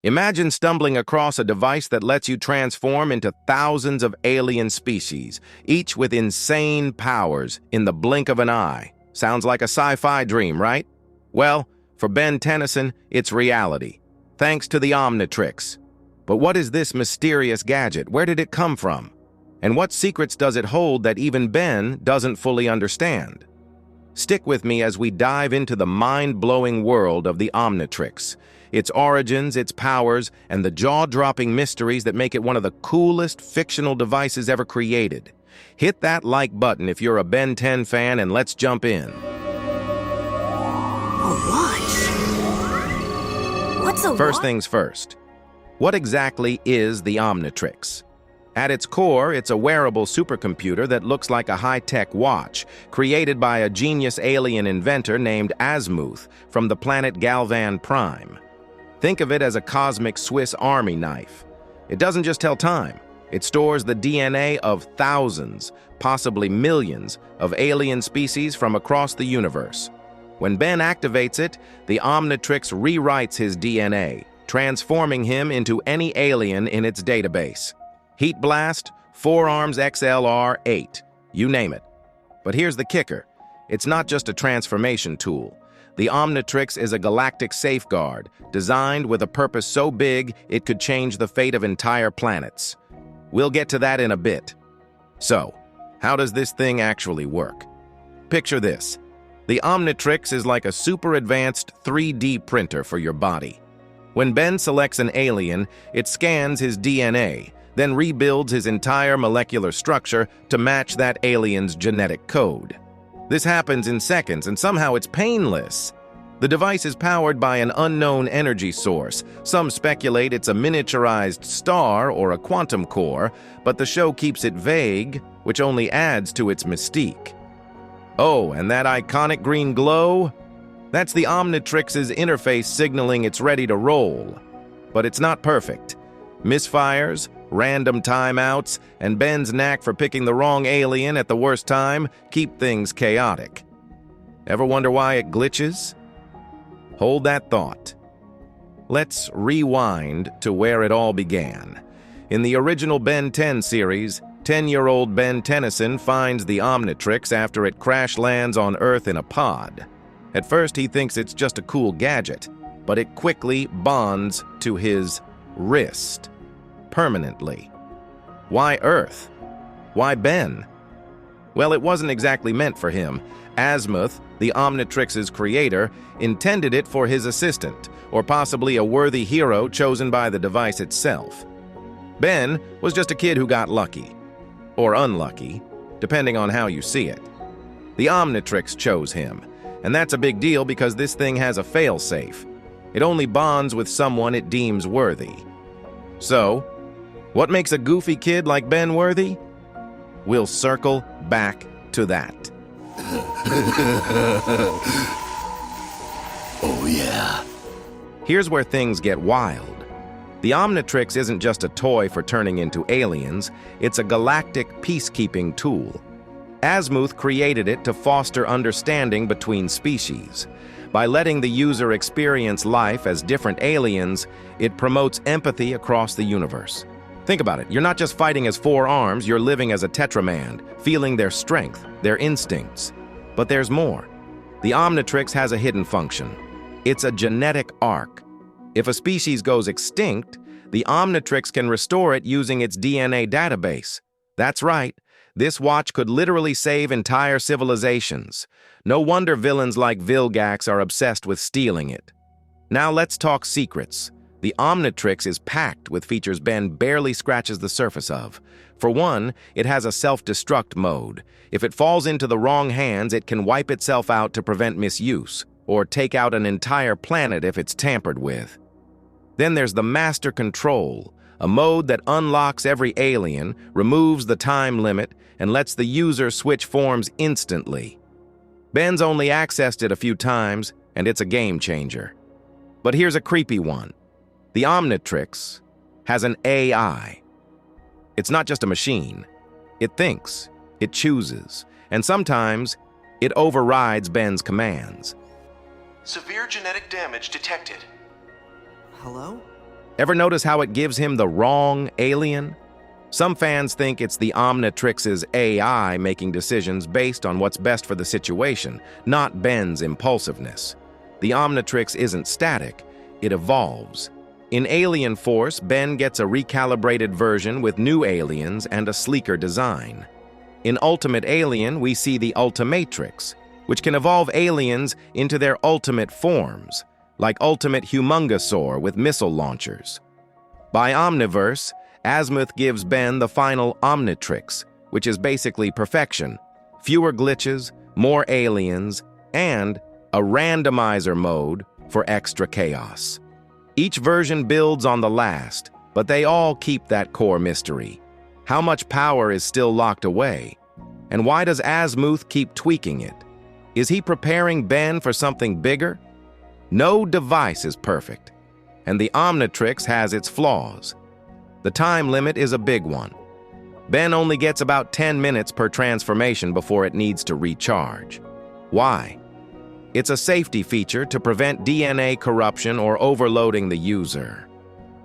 Imagine stumbling across a device that lets you transform into thousands of alien species, each with insane powers in the blink of an eye. Sounds like a sci-fi dream, right? Well, for Ben Tennyson, it's reality, thanks to the Omnitrix. But what is this mysterious gadget? Where did it come from? And what secrets does it hold that even Ben doesn't fully understand? Stick with me as we dive into the mind-blowing world of the Omnitrix, its origins, its powers, and the jaw-dropping mysteries that make it one of the coolest fictional devices ever created. Hit that like button if you're a Ben 10 fan, and let's jump in. A watch? What's a watch? First things first. What exactly is the Omnitrix? At its core, it's a wearable supercomputer that looks like a high-tech watch, created by a genius alien inventor named Azmuth from the planet Galvan Prime. Think of it as a cosmic Swiss Army knife. It doesn't just tell time. It stores the DNA of thousands, possibly millions, of alien species from across the universe. When Ben activates it, the Omnitrix rewrites his DNA, transforming him into any alien in its database. Heat Blast, Forearms XLR-8, you name it. But here's the kicker. It's not just a transformation tool. The Omnitrix is a galactic safeguard, designed with a purpose so big it could change the fate of entire planets. We'll get to that in a bit. So, how does this thing actually work? Picture this. The Omnitrix is like a super advanced 3D printer for your body. When Ben selects an alien, it scans his DNA, then rebuilds his entire molecular structure to match that alien's genetic code. This happens in seconds, and somehow it's painless. The device is powered by an unknown energy source. Some speculate it's a miniaturized star or a quantum core, but the show keeps it vague, which only adds to its mystique. Oh, and that iconic green glow? That's the Omnitrix's interface signaling it's ready to roll. But it's not perfect. Misfires, random timeouts, and Ben's knack for picking the wrong alien at the worst time keep things chaotic. Ever wonder why it glitches? Hold that thought. Let's rewind to where it all began. In the original Ben 10 series, 10-year-old Ben Tennyson finds the Omnitrix after it crash lands on Earth in a pod. At first, he thinks it's just a cool gadget, but it quickly bonds to his wrist. Permanently. Why Earth? Why Ben? Well, it wasn't exactly meant for him. Azmuth, the Omnitrix's creator, intended it for his assistant, or possibly a worthy hero chosen by the device itself. Ben was just a kid who got lucky. Or unlucky, depending on how you see it. The Omnitrix chose him, and that's a big deal because this thing has a fail-safe. It only bonds with someone it deems worthy. So, what makes a goofy kid like Ben worthy? We'll circle back to that. Oh yeah. Here's where things get wild. The Omnitrix isn't just a toy for turning into aliens, it's a galactic peacekeeping tool. Azmuth created it to foster understanding between species. By letting the user experience life as different aliens, it promotes empathy across the universe. Think about it, you're not just fighting as four arms, you're living as a Tetraman, feeling their strength, their instincts. But there's more. The Omnitrix has a hidden function. It's a genetic arc. If a species goes extinct, the Omnitrix can restore it using its DNA database. That's right, this watch could literally save entire civilizations. No wonder villains like Vilgax are obsessed with stealing it. Now let's talk secrets. The Omnitrix is packed with features Ben barely scratches the surface of. For one, it has a self-destruct mode. If it falls into the wrong hands, it can wipe itself out to prevent misuse, or take out an entire planet if it's tampered with. Then there's the Master Control, a mode that unlocks every alien, removes the time limit, and lets the user switch forms instantly. Ben's only accessed it a few times, and it's a game changer. But here's a creepy one. The Omnitrix has an AI. It's not just a machine. It thinks, it chooses, and sometimes it overrides Ben's commands. Severe genetic damage detected. Hello? Ever notice how it gives him the wrong alien? Some fans think it's the Omnitrix's AI making decisions based on what's best for the situation, not Ben's impulsiveness. The Omnitrix isn't static, it evolves. In Alien Force, Ben gets a recalibrated version with new aliens and a sleeker design. In Ultimate Alien, we see the Ultimatrix, which can evolve aliens into their ultimate forms, like Ultimate Humongosaur with missile launchers. By Omniverse, Azmuth gives Ben the final Omnitrix, which is basically perfection, fewer glitches, more aliens, and a randomizer mode for extra chaos. Each version builds on the last, but they all keep that core mystery. How much power is still locked away? And why does Azmuth keep tweaking it? Is he preparing Ben for something bigger? No device is perfect, and the Omnitrix has its flaws. The time limit is a big one. Ben only gets about 10 minutes per transformation before it needs to recharge. Why? It's a safety feature to prevent DNA corruption or overloading the user.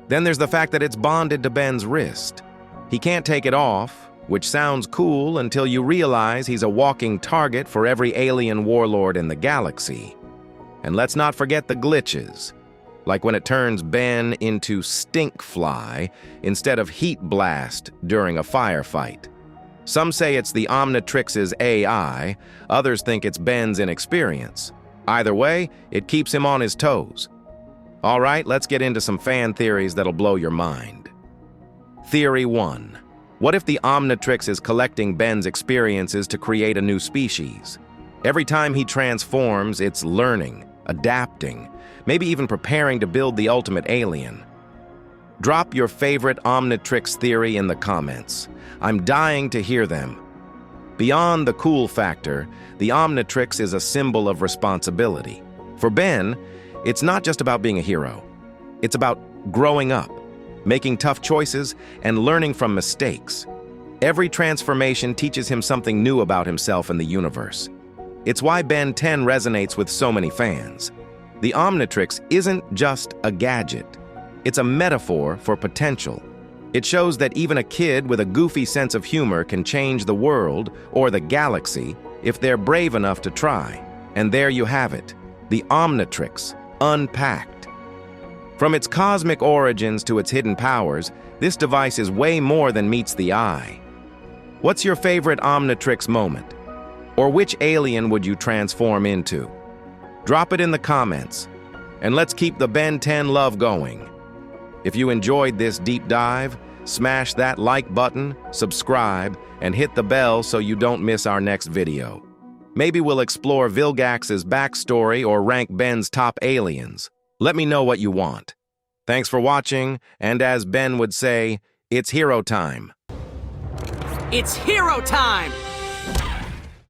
Then there's the fact that it's bonded to Ben's wrist. He can't take it off, which sounds cool until you realize he's a walking target for every alien warlord in the galaxy. And let's not forget the glitches, like when it turns Ben into Stinkfly instead of Heat Blast during a firefight. Some say it's the Omnitrix's AI, others think it's Ben's inexperience. Either way, it keeps him on his toes. All right, let's get into some fan theories that'll blow your mind. Theory 1. What if the Omnitrix is collecting Ben's experiences to create a new species? Every time he transforms, it's learning, adapting, maybe even preparing to build the ultimate alien. Drop your favorite Omnitrix theory in the comments. I'm dying to hear them. Beyond the cool factor, the Omnitrix is a symbol of responsibility. For Ben, it's not just about being a hero. It's about growing up, making tough choices, and learning from mistakes. Every transformation teaches him something new about himself and the universe. It's why Ben 10 resonates with so many fans. The Omnitrix isn't just a gadget. It's a metaphor for potential. It shows that even a kid with a goofy sense of humor can change the world or the galaxy if they're brave enough to try. And there you have it, the Omnitrix, unpacked. From its cosmic origins to its hidden powers, this device is way more than meets the eye. What's your favorite Omnitrix moment? Or which alien would you transform into? Drop it in the comments, and let's keep the Ben 10 love going. If you enjoyed this deep dive, smash that like button, subscribe, and hit the bell so you don't miss our next video. Maybe we'll explore Vilgax's backstory or rank Ben's top aliens. Let me know what you want. Thanks for watching, and as Ben would say, it's hero time. It's hero time!